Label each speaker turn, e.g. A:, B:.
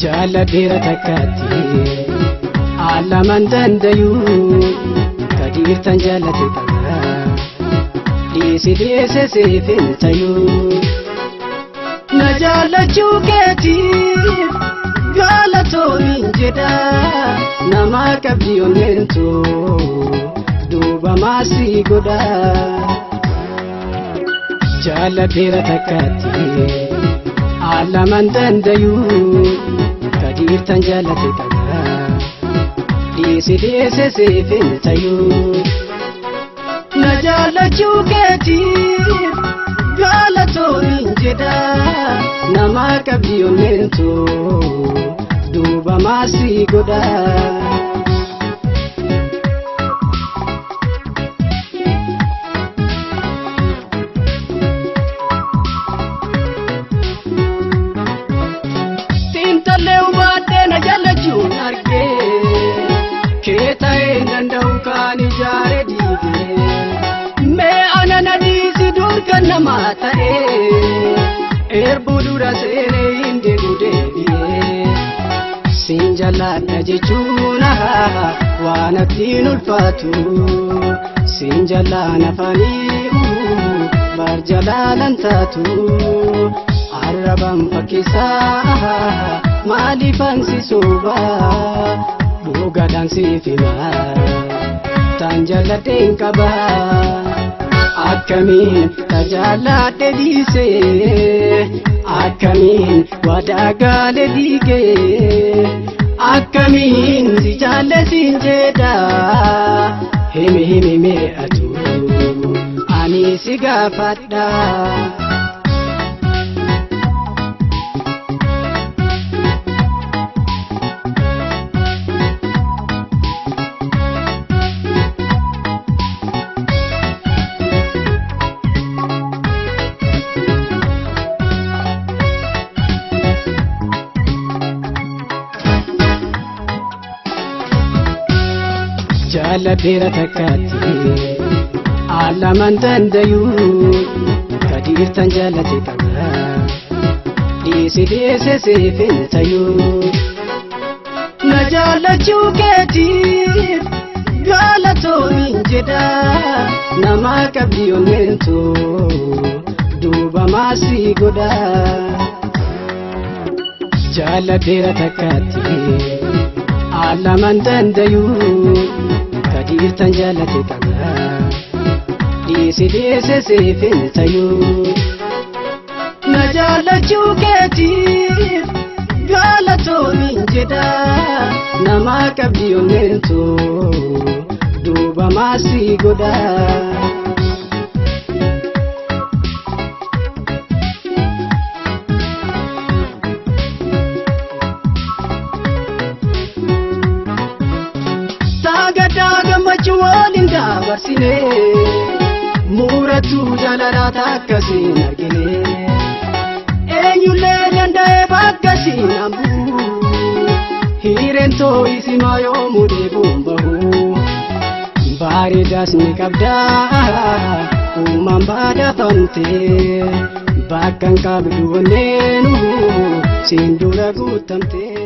A: Jaaladheera Takkittii An laman danda'u Kadiir tan jaalate qaba dhiise seefin tayu na jaalachuu keetiif galatoon jedha nama qabdi onneentu duuba maasii godha Jaaladheera Takkittii An laman danda'u Kadiir tan jaalate qaba dhiise seefin tayu na jaalachuu keetiif galatoon jedha nama qabdi onneentu duuba maasii godha danda'u kan ijaare diige mee anana dhiisi durkan namaa ta'e erbuu dura seenee hin deebi'ee siin jaalladha jechuun waan ittiin ulfaatu siin jaallaan afanii bar jalaalan taatu arrabaan fakkisaa maaliifan si soba Bugadaan siifima tan jaaladheen qaba akkamiin tajaaladhe dhiise akkamiin waadaa gaale dhiige akkamiin si jaallesin jedha himi mee'atu ani si gaafadha Jaaladheera Takkittii An laman danda'u Kadiir tan jaalate qaba dhiise seefin tayu na jaalachuu keetiif galatoon jedha nama qabdi onneentu duuba maasii godha Jaaladheera Takkittii An laman danda'u Kadiir tan jaalate qaba dhiise seefin tayu na jaalachuu keetiif galatoon jedha nama qabdi onneentu duuba maasii godha Waliin dabarsine muratu jaaladheera takkasiin argine eenyullee danda'e bakkasiin ambu hireentoo isima yoomuu deebuun bahu bareedaas ni qabda uumaan baadhatamte bakka hin qabdu onneenu siin dura guutamte.